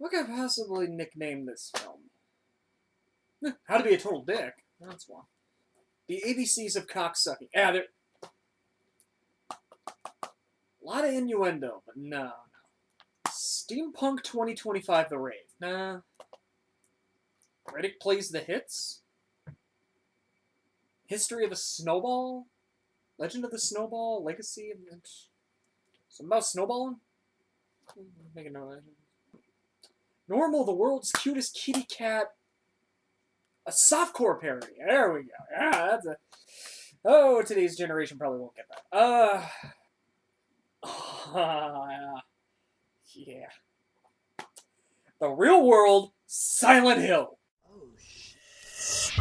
What could I possibly nickname this film? How to Be a Total Dick. That's one. The ABCs of cocksucking. Yeah, there. A lot of innuendo, but no. Steampunk 2025 The Rave. Nah. Riddick Plays the Hits. History of the Snowball. Legend of the Snowball. Legacy of the... Something about snowballing? Make a note. Normal, the world's cutest kitty cat. A softcore parody. There we go. Yeah, that's a... Oh, today's generation probably won't get that. Yeah. The Real World Silent Hill. Oh, shit.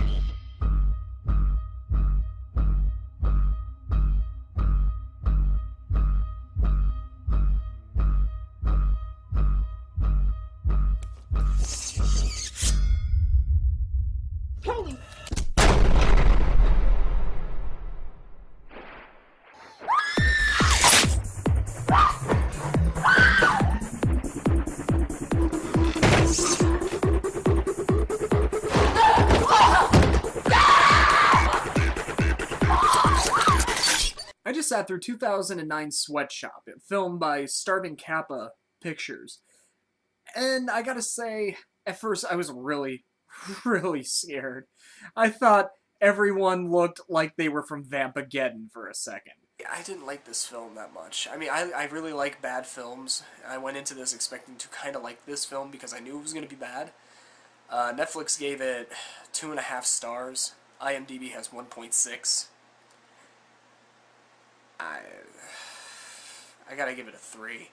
Holy... I just sat through 2009 Sweatshop, filmed by Starving Kappa Pictures. And I gotta say, at first I was really, really scared. I thought everyone looked like they were from Vampageddon for a second. I didn't like this film that much. I mean, I really like bad films. I went into this expecting to kind of like this film because I knew it was going to be bad. Netflix gave it 2.5 stars. IMDb has 1.6. I gotta give it a 3.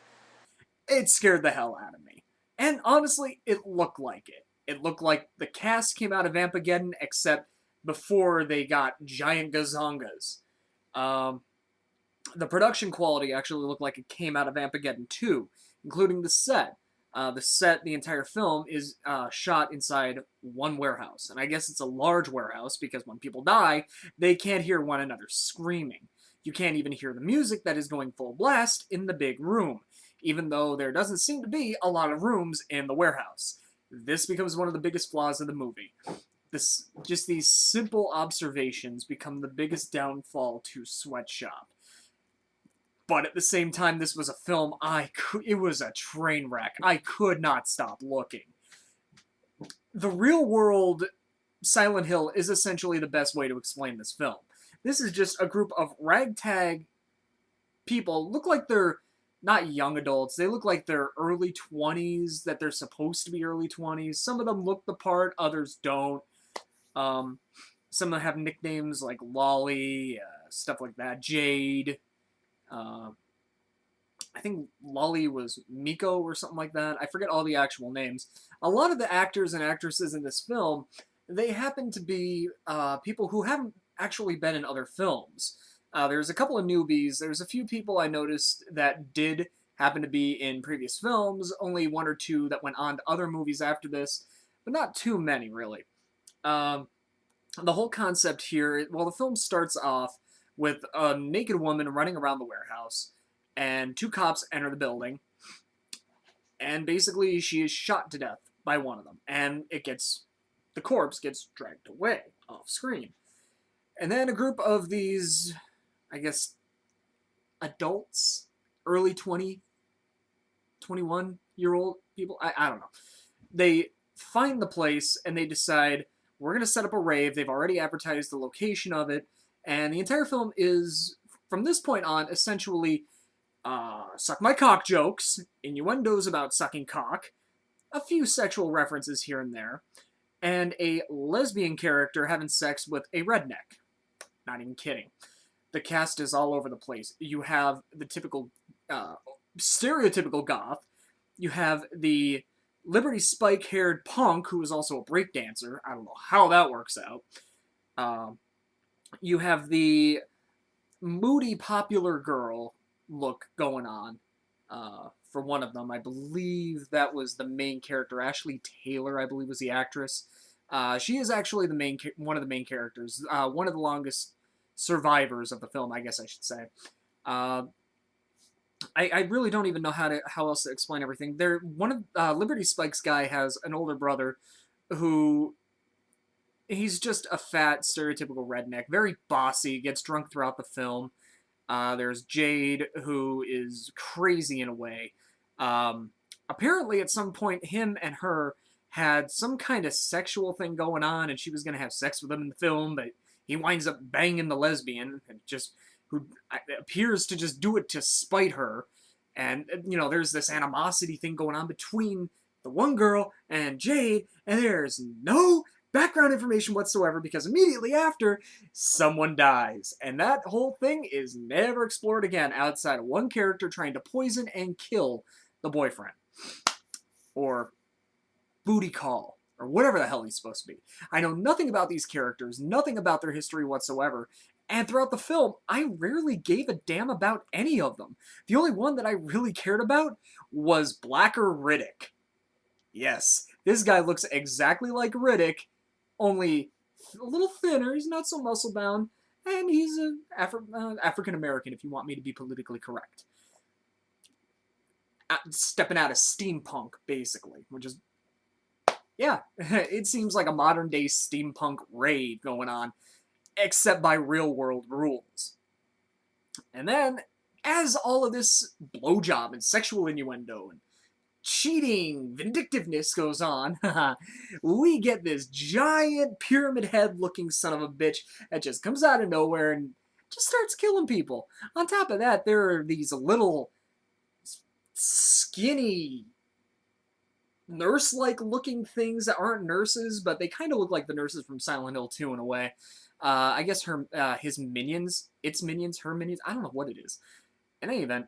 It scared the hell out of me. And honestly, it looked like it. It looked like the cast came out of Vampageddon, except before they got giant gazongas. The production quality actually looked like it came out of Vampageddon 2, including the set. The entire film, is shot inside one warehouse. And I guess it's a large warehouse because when people die, they can't hear one another screaming. You can't even hear the music that is going full blast in the big room, even though there doesn't seem to be a lot of rooms in the warehouse. This becomes one of the biggest flaws of the movie. Just these simple observations become the biggest downfall to Sweatshop. But at the same time, this was a film it was a train wreck. I could not stop looking. The Real World Silent Hill is essentially the best way to explain this film. This is just a group of ragtag people. Look like they're not young adults. They look like they're early 20s, that they're supposed to be early 20s. Some of them look the part, others don't. Some of them have nicknames like Lolly, stuff like that. Jade. I think Lolly was Miko or something like that. I forget all the actual names. A lot of the actors and actresses in this film, they happen to be people who haven't actually been in other films. There's a couple of newbies. There's a few people I noticed that did happen to be in previous films, only 1 or 2 that went on to other movies after this, but not too many, really. The whole concept here, well, the film starts off with a naked woman running around the warehouse, and 2 cops enter the building, and basically she is shot to death by one of them, and the corpse gets dragged away off screen. And then a group of these, I guess, adults, early 20, 21-year-old people, I don't know. They find the place, and they decide, we're going to set up a rave. They've already advertised the location of it, and the entire film is, from this point on, essentially suck my cock jokes, innuendos about sucking cock, a few sexual references here and there, and a lesbian character having sex with a redneck. Not even kidding. The cast is all over the place. You have the typical, stereotypical goth. You have the Liberty Spike-haired punk, who is also a breakdancer. I don't know how that works out. You have the moody popular girl look going on for one of them. I believe that was the main character. Ashley Taylor, I believe, was the actress. She is actually one of the main characters. One of the longest survivors of the film, I guess I should say. I really don't even know how else to explain everything. There, one of Liberty Spike's guy has an older brother who he's just a fat, stereotypical redneck, very bossy, gets drunk throughout the film. There's Jade, who is crazy in a way. Um, Apparently, at some point, him and her had some kind of sexual thing going on, and she was going to have sex with him in the film, but he winds up banging the lesbian, and just who appears to just do it to spite her. And, there's this animosity thing going on between the one girl and Jade, and there's no background information whatsoever because immediately after, someone dies. And that whole thing is never explored again outside of one character trying to poison and kill the boyfriend. Or booty call. Or whatever the hell he's supposed to be. I know nothing about these characters, nothing about their history whatsoever. And throughout the film, I rarely gave a damn about any of them. The only one that I really cared about was Blacker Riddick. Yes, this guy looks exactly like Riddick, only a little thinner. He's not so muscle bound, and he's an African American, if you want me to be politically correct. Stepping out of steampunk, basically, which is, yeah, it seems like a modern day steampunk raid going on, except by real world rules. And then, as all of this blowjob and sexual innuendo and cheating, vindictiveness goes on, we get this giant pyramid head looking son of a bitch that just comes out of nowhere and just starts killing people. On top of that, there are these little skinny nurse-like looking things that aren't nurses, but they kind of look like the nurses from Silent Hill 2 in a way. I guess his minions, its minions, her minions, I don't know what it is. In any event,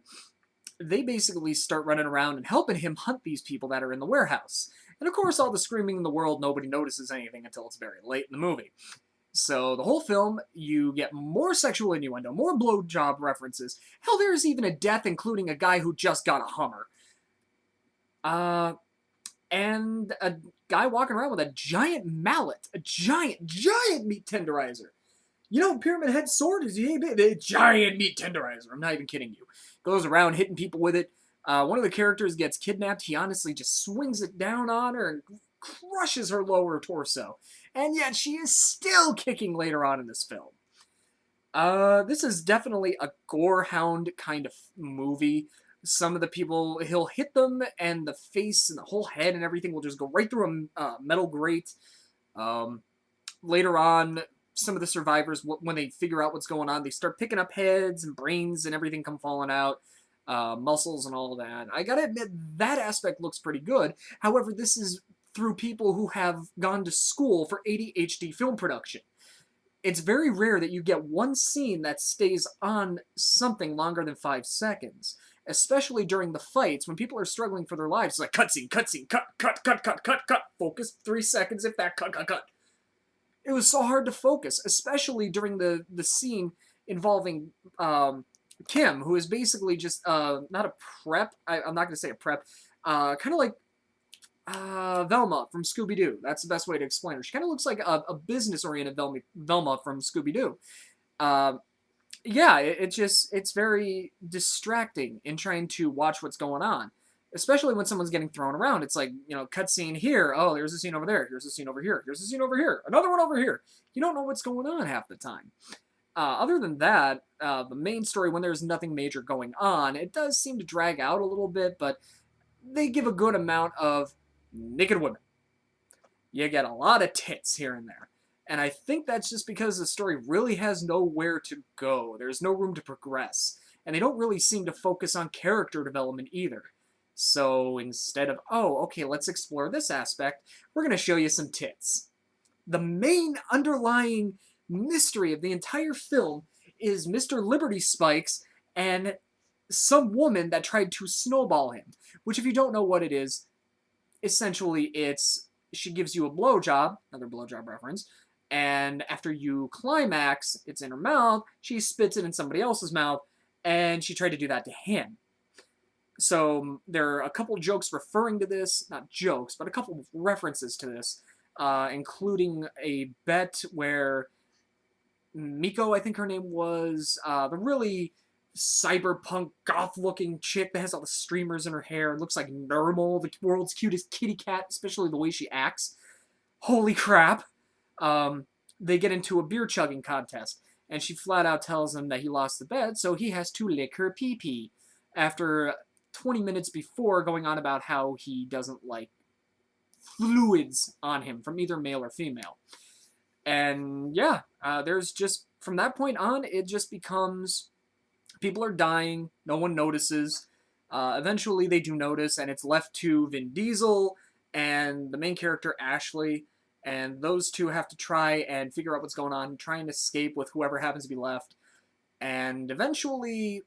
they basically start running around and helping him hunt these people that are in the warehouse. And of course, all the screaming in the world, nobody notices anything until it's very late in the movie. So the whole film, you get more sexual innuendo, more blowjob references. Hell, there's even a death, including a guy who just got a Hummer. And a guy walking around with a giant mallet, a giant meat tenderizer. You know, Pyramid Head sword is a giant meat tenderizer. I'm not even kidding you. Goes around hitting people with it. One of the characters gets kidnapped. He honestly just swings it down on her and crushes her lower torso. And yet she is still kicking later on in this film. This is definitely a gorehound kind of movie. Some of the people, he'll hit them and the face and the whole head and everything will just go right through a metal grate. Later on, some of the survivors, when they figure out what's going on, they start picking up heads and brains and everything come falling out, muscles and all that. I gotta admit, that aspect looks pretty good. However, this is through people who have gone to school for ADHD film production. It's very rare that you get one scene that stays on something longer than 5 seconds, especially during the fights when people are struggling for their lives. It's like cutscene, cutscene, cut, focus, 3 seconds if that, cut. It was so hard to focus, especially during the scene involving Kim, who is basically just not a prep. I'm not going to say a prep. Kind of like Velma from Scooby-Doo. That's the best way to explain her. She kind of looks like a business-oriented Velma from Scooby-Doo. Yeah, it's very distracting in trying to watch what's going on. Especially when someone's getting thrown around. It's like, cutscene here. Oh, there's a scene over there. Here's a scene over here. Here's a scene over here. Another one over here. You don't know what's going on half the time. Other than that, the main story, when there's nothing major going on, it does seem to drag out a little bit, but they give a good amount of naked women. You get a lot of tits here and there. And I think that's just because the story really has nowhere to go. There's no room to progress. And they don't really seem to focus on character development either. So instead of, oh, okay, let's explore this aspect, we're going to show you some tits. The main underlying mystery of the entire film is Mr. Liberty Spikes and some woman that tried to snowball him. Which, if you don't know what it is, essentially she gives you a blowjob, another blowjob reference, and after you climax, it's in her mouth, she spits it in somebody else's mouth, and she tried to do that to him. So there are a couple jokes referring to this, not jokes, but a couple references to this, including a bet where Miko, I think her name was, the really cyberpunk goth-looking chick that has all the streamers in her hair. It looks like Normal, the world's cutest kitty cat, especially the way she acts. Holy crap. They get into a beer chugging contest, and she flat out tells him that he lost the bet, so he has to lick her pee-pee. After 20 minutes before going on about how he doesn't like fluids on him from either male or female. And yeah, there's just, from that point on, it just becomes, people are dying, no one notices. Eventually they do notice, and it's left to Vin Diesel and the main character, Ashley, and those two have to try and figure out what's going on, try and escape with whoever happens to be left. And eventually,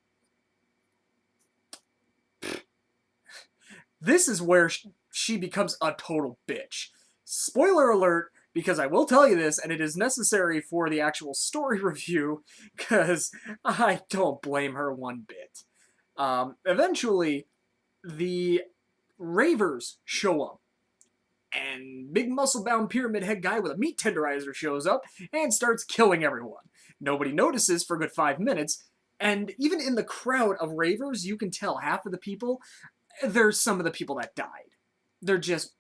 this is where she becomes a total bitch. Spoiler alert, because I will tell you this, and it is necessary for the actual story review, because I don't blame her one bit. Eventually, the Ravers show up, and big muscle-bound pyramid head guy with a meat tenderizer shows up and starts killing everyone. Nobody notices for a good 5 minutes, and even in the crowd of Ravers, you can tell half of the people, there's some of the people that died. They're just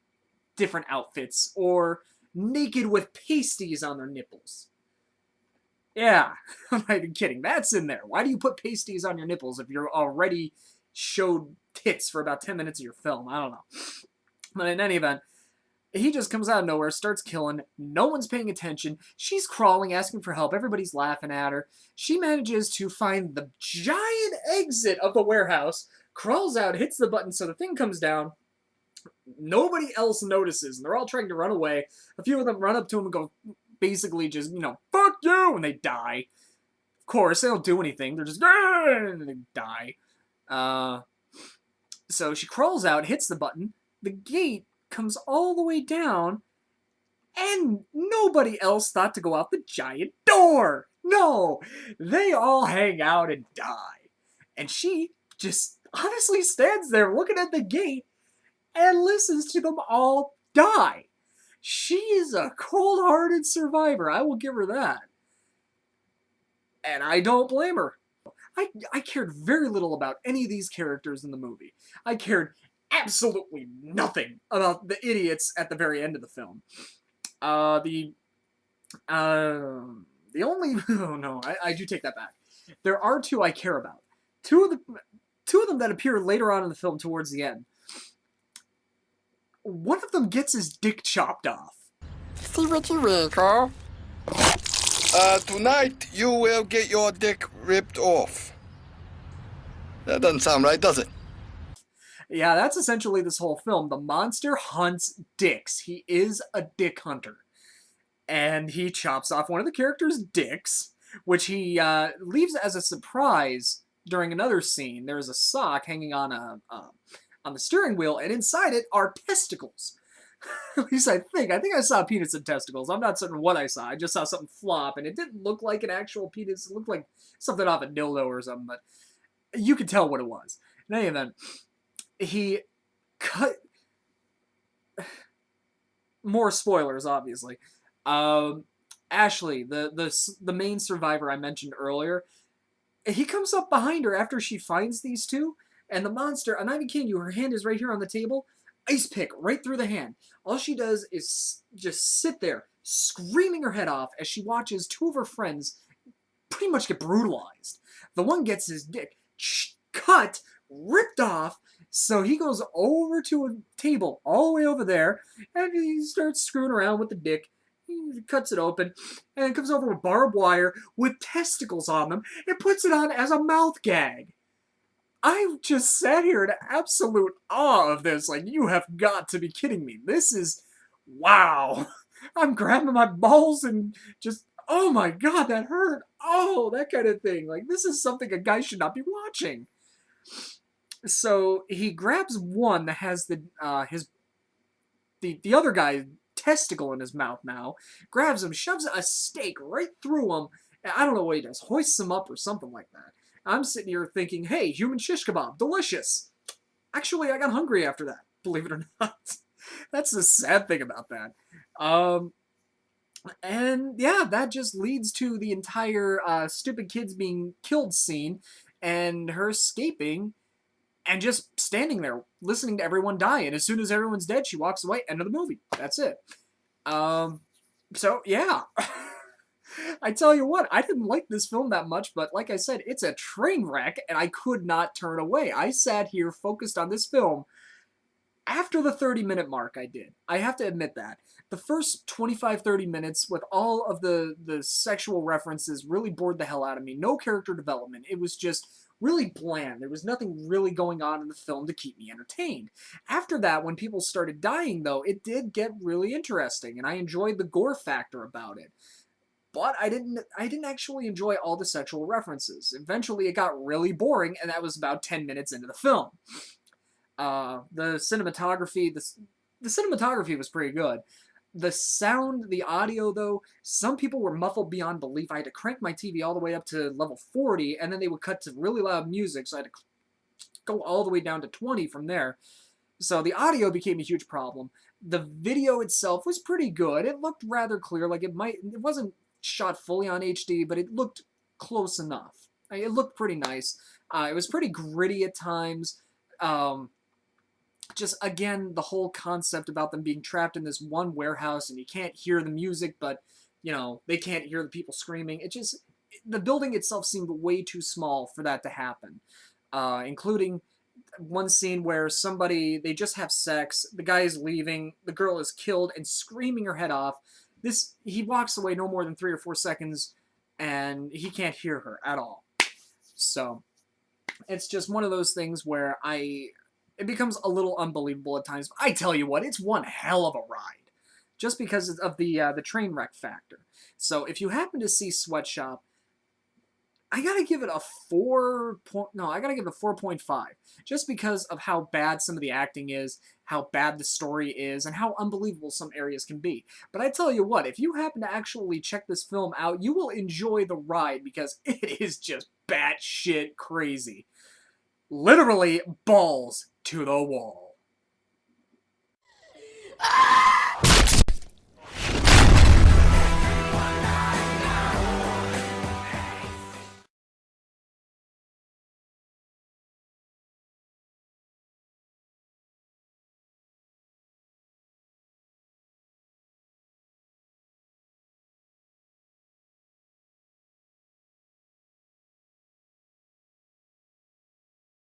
different outfits, or naked with pasties on their nipples. Yeah, I'm not even kidding. That's in there. Why do you put pasties on your nipples if you're already showed tits for about 10 minutes of your film? I don't know. But in any event, he just comes out of nowhere, starts killing. No one's paying attention. She's crawling, asking for help. Everybody's laughing at her. She manages to find the giant exit of the warehouse, crawls out, hits the button so the thing comes down. Nobody else notices, and they're all trying to run away. A few of them run up to him and go, basically just, fuck you, and they die. Of course, they don't do anything. They're just, and they die. So she crawls out, hits the button. The gate comes all the way down, and nobody else thought to go out the giant door. No, they all hang out and die. And she just honestly stands there looking at the gate and listens to them all die. She is a cold-hearted survivor. I will give her that. And I don't blame her. I cared very little about any of these characters in the movie. I cared absolutely nothing about the idiots at the very end of the film. The only... Oh no, I do take that back. There are two I care about. Two of them that appear later on in the film towards the end. One of them gets his dick chopped off. See what you mean, Carl? Tonight you will get your dick ripped off. That doesn't sound right, does it? Yeah, that's essentially this whole film. The monster hunts dicks. He is a dick hunter. And he chops off one of the characters' dicks, which he leaves as a surprise during another scene. There's a sock hanging on the steering wheel, and inside it are testicles. At least I think. I think I saw penis and testicles. I'm not certain what I saw. I just saw something flop, and it didn't look like an actual penis. It looked like something off a dildo or something, but you could tell what it was. In any event, he cut... More spoilers, obviously. Ashley, the main survivor I mentioned earlier, he comes up behind her after she finds these two, and the monster, I'm not even kidding you, her hand is right here on the table, ice pick right through the hand. All she does is just sit there, screaming her head off as she watches two of her friends pretty much get brutalized. The one gets his dick cut, ripped off, so he goes over to a table all the way over there, and he starts screwing around with the dick. He cuts it open, and it comes over with barbed wire with testicles on them, and puts it on as a mouth gag. I just sat here in absolute awe of this. Like, you have got to be kidding me. This is... wow. I'm grabbing my balls and just... oh my god, that hurt. Oh, that kind of thing. Like, this is something a guy should not be watching. So, he grabs one that has the other guy's testicle in his mouth now, grabs him, shoves a stake right through him, and I don't know what he does, hoists him up or something like that. I'm sitting here thinking, hey, human shish kebab, delicious. Actually, I got hungry after that, believe it or not. That's the sad thing about that. And yeah, that just leads to the entire stupid kids being killed scene. and her escaping and just standing there listening to everyone die. And as soon as everyone's dead, she walks away. End of the movie. That's it. So yeah. I tell you what, I didn't like this film that much, but like I said, it's a train wreck, and I could not turn away. I sat here focused on this film. After the 30-minute mark, I did. I have to admit that. The first 25-30 minutes with all of the sexual references really bored the hell out of me. No character development. It was just really bland. There was nothing really going on in the film to keep me entertained. After that, when people started dying, though, it did get really interesting, and I enjoyed the gore factor about it. But I didn't actually enjoy all the sexual references. Eventually, it got really boring, and that was about 10 minutes into the film. The cinematography was pretty good. The sound, the audio, though, some people were muffled beyond belief. I had to crank my TV all the way up to level 40, and then they would cut to really loud music, so I had to go all the way down to 20 from there. So the audio became a huge problem. The video itself was pretty good. It looked rather clear, like it wasn't shot fully on HD, but it looked close enough. It looked pretty nice. It was pretty gritty at times. Just, again, the whole concept about them being trapped in this one warehouse and you can't hear the music, but, they can't hear the people screaming. The building itself seemed way too small for that to happen. Including one scene where they just have sex, the guy is leaving, the girl is killed and screaming her head off. He walks away no more than 3 or 4 seconds, and he can't hear her at all. So, it's just one of those things where it becomes a little unbelievable at times. But I tell you what, it's one hell of a ride, just because of the train wreck factor. So, if you happen to see Sweatshop, I gotta give it a 4.5, just because of how bad some of the acting is, how bad the story is, and how unbelievable some areas can be. But I tell you what, if you happen to actually check this film out, you will enjoy the ride, because it is just batshit crazy. Literally balls to the wall. Ah!